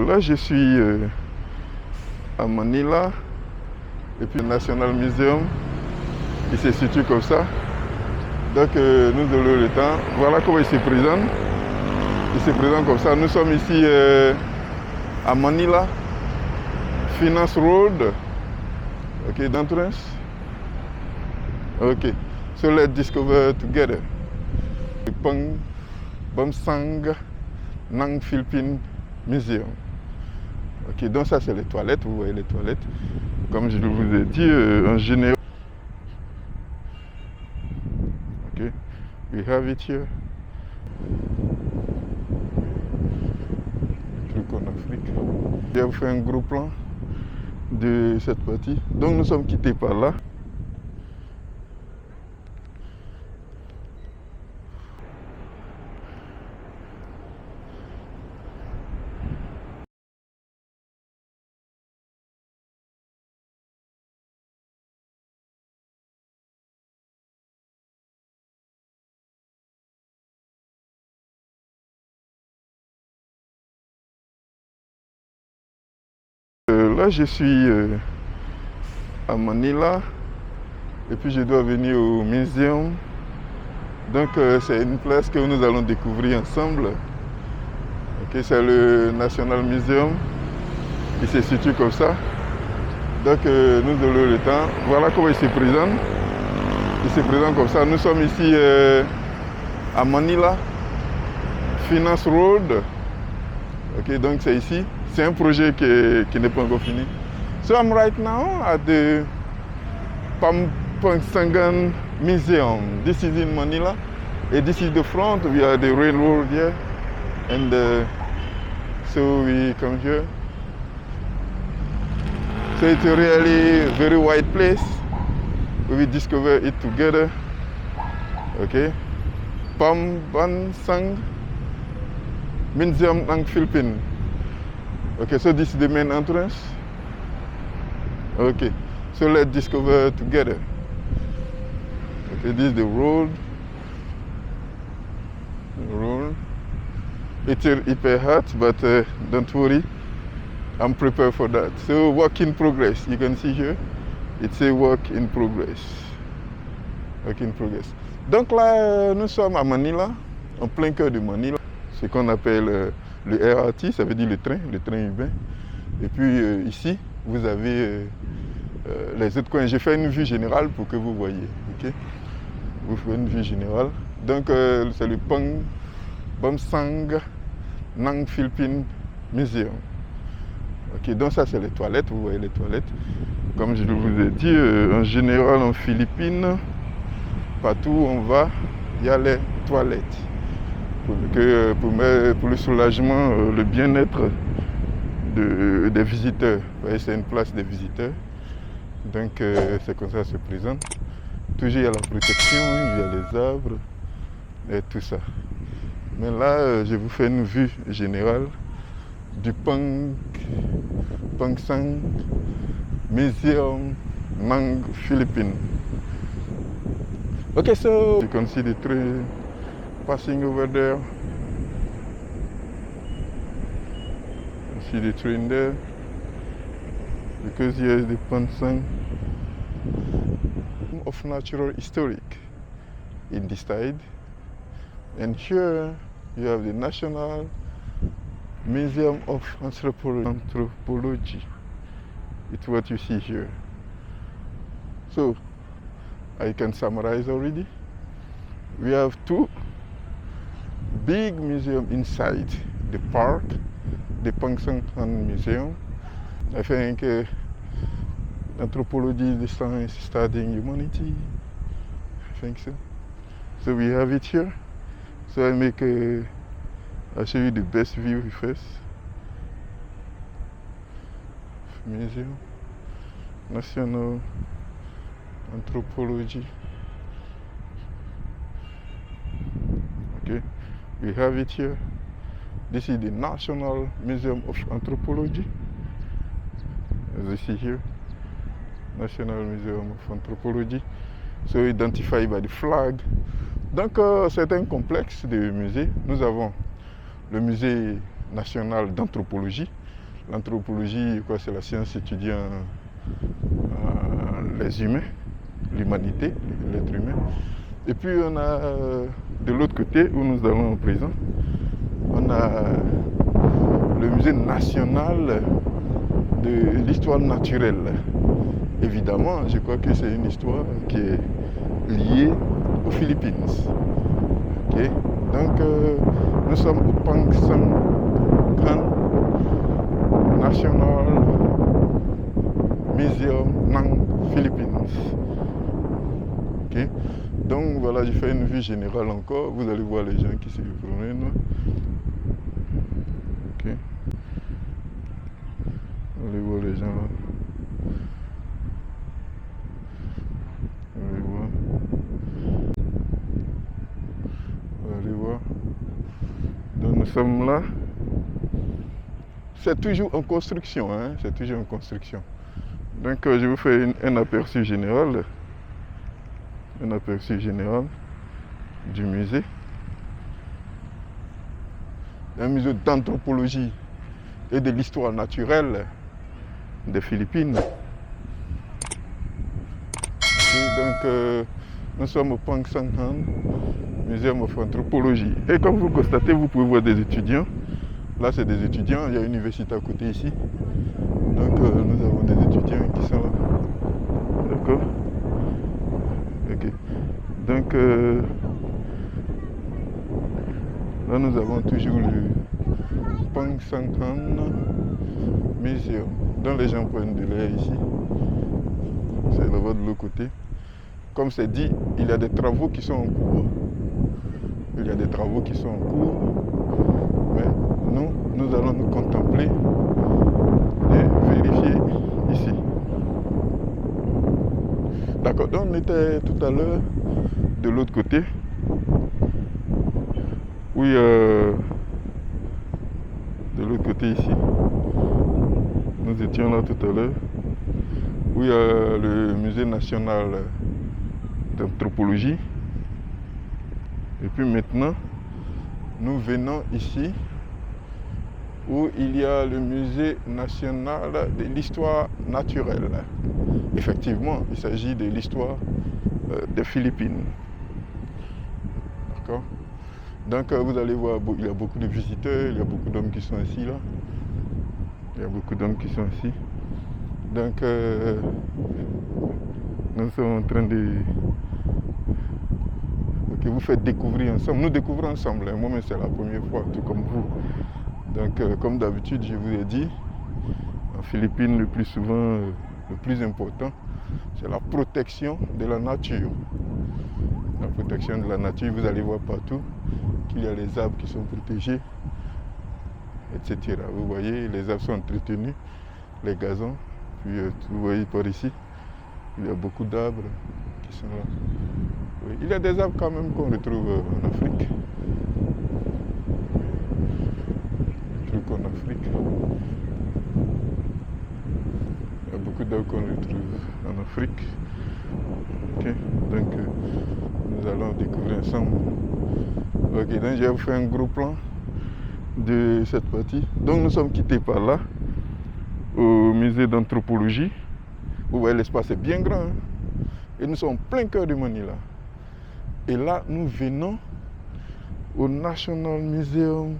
Là, je suis à Manila, et puis le National Museum, il se situe comme ça. Donc, nous avons le temps. Voilà comment il se présente. Il se présente comme ça. Nous sommes ici à Manila, Finance Road. OK, d'entrance. OK. So let's discover together. Pang Bamsang Nang Philippine Museum. Ok, donc ça c'est les toilettes, vous voyez les toilettes. Comme je vous ai dit, en général. Ok, we have it here. Truc en Afrique. Je vais vous faire un gros plan de cette partie. Donc nous sommes quittés par là. Là, je suis à Manila et puis je dois venir au muséum. Donc, c'est une place que nous allons découvrir ensemble. Okay, c'est le National Museum. Il se situe comme ça. Donc, nous avons le temps. Voilà comment il se présente. Il se présente comme ça. Nous sommes ici à Manila, Finance Road. Ok, donc c'est ici. C'est un projet qui n'est pas encore fini. So I'm right now at the Pampangsangan Museum. This is in Manila. And this is the front. We are the railroad here. And so we come here. So it's a really very wide place. We will discover it together. Okay. Pambansang Museum ng Philippines. Okay, so this is the main entrance. Okay, so let's discover together. Okay, this is the road. It's hyper hot, but don't worry, I'm prepared for that. So work in progress. You can see here, it's a work in progress. Work in progress. Donc là, nous sommes à Manila, en plein cœur de Manila. Ce qu'on appelle le RRT, ça veut dire le train urbain. Et puis ici, vous avez les autres coins. J'ai fait une vue générale pour que vous voyez. Okay? Vous faites une vue générale. Donc c'est le Bamsang Nang Philippine Museum. Okay, donc ça c'est les toilettes, vous voyez les toilettes. Comme je vous ai dit, en général en Philippines, partout où on va, il y a les toilettes. Pour le soulagement, le bien-être des visiteurs. Vous voyez, c'est une place des visiteurs. Donc c'est comme ça que ça se présente. Toujours il y a la protection, il y a les arbres et tout ça. Mais là, je vous fais une vue générale du Pampangsangan Museum Nang Philippines. Okay, so you can see the train passing over there. You see the train there. Because here is the Pampangsangan of Natural Historic in this side. And here you have the National Museum of Anthropology. It's what you see here. So I can summarize already. We have two big museums inside the park, the Pampangsangan Museum. I think anthropology is the science studying humanity. I think so. So we have it here. So I'll show you the best view first. Museum, National Anthropology. Okay, we have it here. This is the National Museum of Anthropology. As you see here, National Museum of Anthropology. So identified by the flag. Donc c'est un complexe de musées. Nous avons le musée national d'anthropologie. L'anthropologie, c'est la science étudiant les humains, l'humanité, l'être humain. Et puis on a de l'autre côté, où nous allons en présent, on a le musée national de l'histoire naturelle. Évidemment, je crois que c'est une histoire qui est liée aux Philippines. Okay? Donc, nous sommes au Pangsang National Museum Nang Philippines. Okay? Donc voilà, je fais une vue générale encore. Vous allez voir les gens qui se promènent. Okay? Vous allez voir les gens là. Vous allez voir. Vous allez voir. Donc nous sommes là. C'est toujours en construction, hein? C'est toujours en construction. Donc je vous fais un aperçu général. Un aperçu général du musée. Un musée d'anthropologie et de l'histoire naturelle des Philippines. Et donc nous sommes au Pangsang Museum of Anthropology. Et comme vous constatez, vous pouvez voir des étudiants. Là, c'est des étudiants. Il y a une université à côté ici. Donc nous avons des étudiants qui sont là. D'accord? Ok. Donc là, nous avons toujours le Pangsang Museum, dont les gens prennent de l'air ici. C'est là-bas de l'autre côté. Comme c'est dit, il y a des travaux qui sont en cours. Il y a des travaux qui sont en cours. Mais nous allons nous contempler et vérifier ici. D'accord, donc on était tout à l'heure de l'autre côté. Oui, de l'autre côté ici. Nous étions là tout à l'heure. Où il y a le musée national d'anthropologie. Et puis maintenant, nous venons ici où il y a le musée national de l'histoire naturelle. Effectivement, il s'agit de l'histoire des Philippines. D'accord? Donc vous allez voir, il y a beaucoup de visiteurs, il y a beaucoup d'hommes qui sont ici là. Il y a beaucoup d'hommes qui sont ici. Donc nous sommes en train de vous faire découvrir ensemble. Nous découvrons ensemble. Moi-même c'est la première fois, tout comme vous. Donc comme d'habitude, je vous ai dit, en Philippines, le plus souvent, le plus important, c'est la protection de la nature. La protection de la nature, vous allez voir partout qu'il y a les arbres qui sont protégés, etc. Vous voyez, les arbres sont entretenus, les gazons. Puis vous voyez par ici, il y a beaucoup d'arbres qui sont là. Oui, il y a des arbres quand même qu'on retrouve en Afrique. On retrouve qu'en Afrique. Il y a beaucoup d'arbres qu'on retrouve en Afrique. Okay. Donc nous allons découvrir ensemble. Ok, donc je vais vous faire un gros plan de cette partie. Donc nous sommes quittés par là, au musée d'anthropologie. Vous voyez, l'espace est bien grand. Hein? Et nous sommes en plein cœur de Manila. Et là, nous venons au National Museum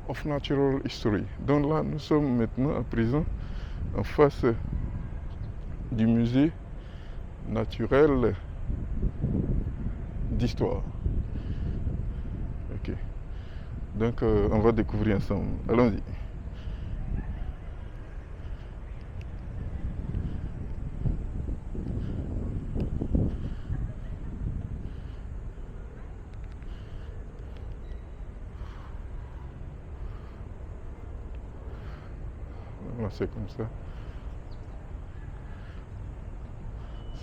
of Natural History. Donc là, nous sommes maintenant à présent en face du musée naturel d'histoire. Ok. Donc on va découvrir ensemble. Allons-y. C'est comme ça.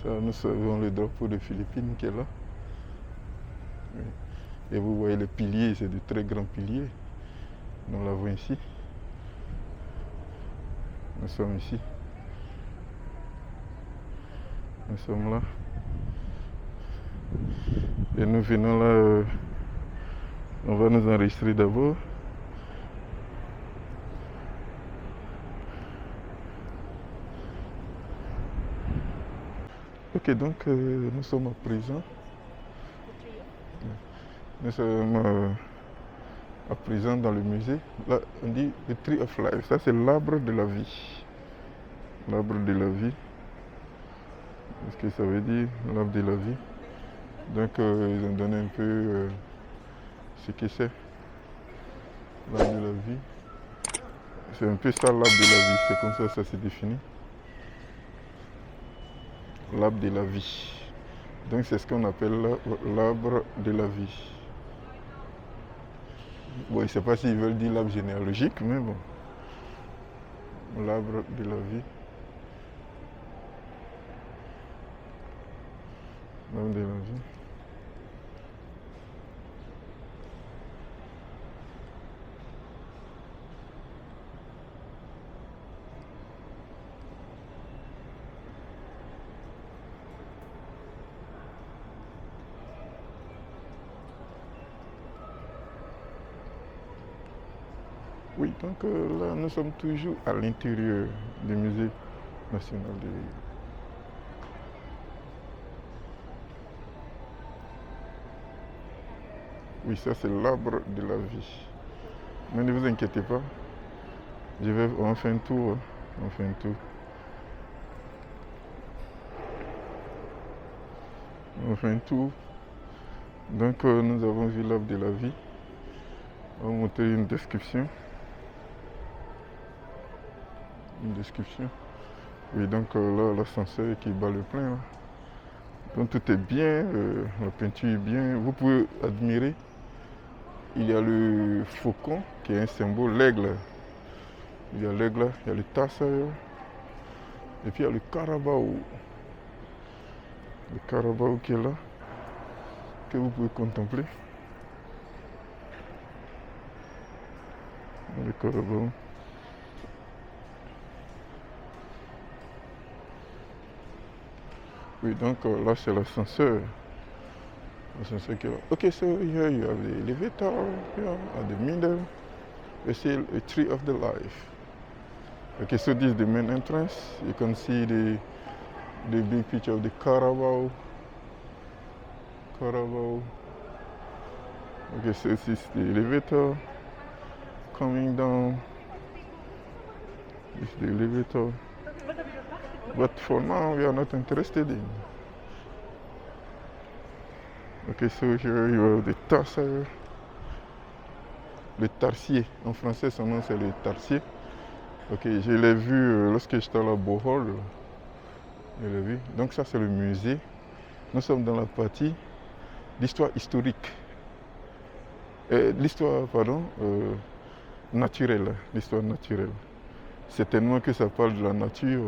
Ça, nous savons le drapeau des Philippines qui est là. Oui. Et vous voyez les piliers, c'est de très grands piliers. Nous l'avons ici. Nous sommes ici. Nous sommes là. Et nous venons là On va nous enregistrer d'abord. Ok, donc nous sommes à présent. Nous sommes à présent dans le musée. Là, on dit le Tree of Life. Ça, c'est l'arbre de la vie. L'arbre de la vie. Qu'est-ce que ça veut dire, l'arbre de la vie? Donc, ils ont donné un peu ce que c'est. L'arbre de la vie. C'est un peu ça, l'arbre de la vie. C'est comme ça que ça se définit. L'arbre de la vie. Donc, c'est ce qu'on appelle l'arbre de la vie. Bon, je ne sais pas s'ils veulent dire l'arbre généalogique, mais bon. L'arbre de la vie. L'arbre de la vie. Oui, donc là, nous sommes toujours à l'intérieur du musée national de l'île. Oui, ça c'est l'arbre de la vie. Mais ne vous inquiétez pas, on fait un tour. On fait un tour. On fait un tour. Donc nous avons vu l'arbre de la vie. On va montrer une description. Une description. Oui, donc là, l'ascenseur qui bat le plein. Là. Donc tout est bien, la peinture est bien. Vous pouvez admirer. Il y a le faucon qui est un symbole, l'aigle. Il y a l'aigle, il y a le tasseur. Et puis il y a le carabao. Le carabao qui est là, que vous pouvez contempler. Le carabao. Oui, donc là c'est l'ascenseur. L'ascenseur qui est là. Okay, so here you have the elevator, here at the middle. You see a tree of the life. Okay, so this is the main entrance. You can see the big picture of the Carabao. Carabao. Okay, so this is the elevator coming down. This is the elevator. But for now, we are not interested in. Okay, so here you have the tarsier. Le tarsier. En français, son nom c'est le tarsier. Ok, je l'ai vu lorsque j'étais à la Bohol. Je l'ai vu. Donc ça c'est le musée. Nous sommes dans la partie d'histoire historique. L'histoire, pardon, naturelle. L'histoire naturelle. Certainement que ça parle de la nature.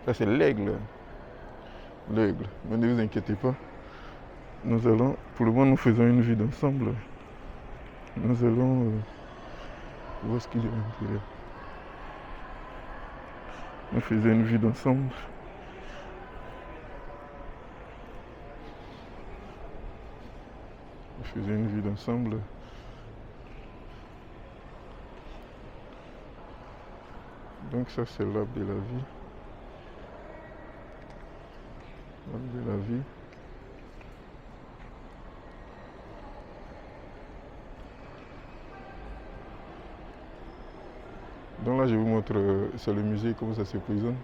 Ça c'est l'aigle. L'aigle. Mais ne vous inquiétez pas. Nous allons, pour le moment nous faisons une vue d'ensemble. Nous allons voir ce qu'il y a à l'intérieur. Nous faisons une vue d'ensemble. Nous faisons une vue d'ensemble. Donc ça c'est l'arbre de la vie. L'arbre de la vie. Donc là je vous montre, c'est le musée, comment ça se présente.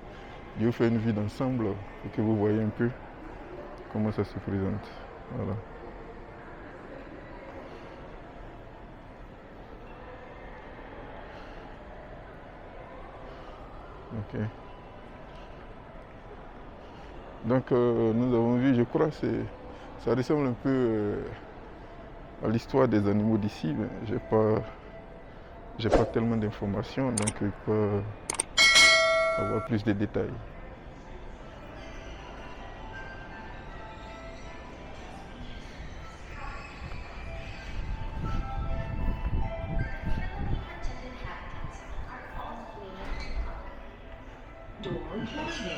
Je vous fais une vue d'ensemble pour que vous voyez un peu comment ça se présente. Voilà. Ok. Donc nous avons vu, je crois, ça ressemble un peu à l'histoire des animaux d'ici, mais j'ai pas tellement d'informations, donc je peux avoir plus de détails.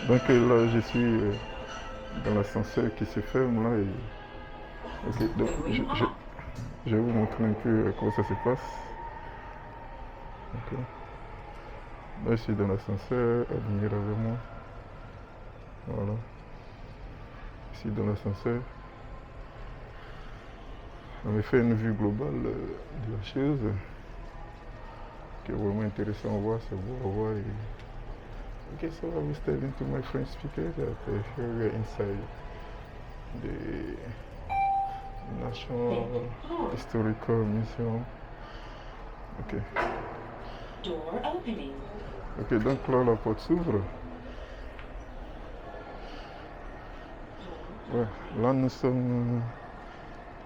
Donc là je suis dans l'ascenseur qui se ferme là et... Ok, donc Je vais vous montrer un peu comment ça se passe. Ok. Là, je suis dans l'ascenseur, aligné avec moi. Voilà. Ici dans l'ascenseur. On me fait une vue globale de la chose. Qui est vraiment intéressant à voir, c'est beau à voir. Okay, so I was telling to my French speaker that here we are inside the National Historical Museum. Ok. Door opening. Ok, donc là la porte s'ouvre. Ouais, là nous sommes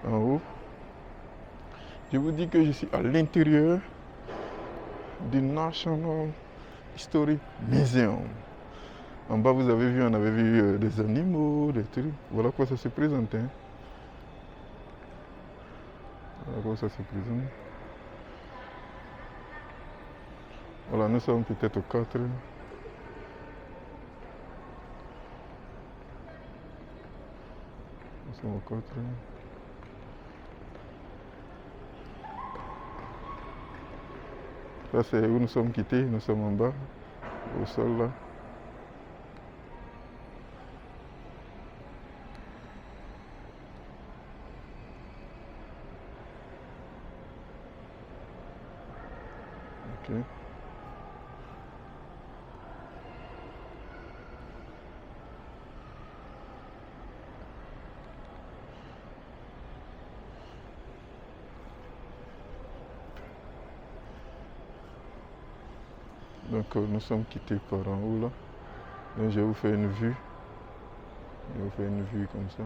en haut. Je vous dis que je suis à l'intérieur du National Historic Museum. En bas, vous avez vu, on avait vu des animaux, des trucs. Voilà comment ça se présente. Hein. Voilà comment ça se présente. Voilà, nous sommes peut-être au 4. Nous sommes au 4. Là, c'est où nous sommes quittés. Nous sommes en bas, au sol là. Ok. Donc nous sommes quittés par en haut là. Donc je vais vous faire une vue. Je vais vous faire une vue comme ça.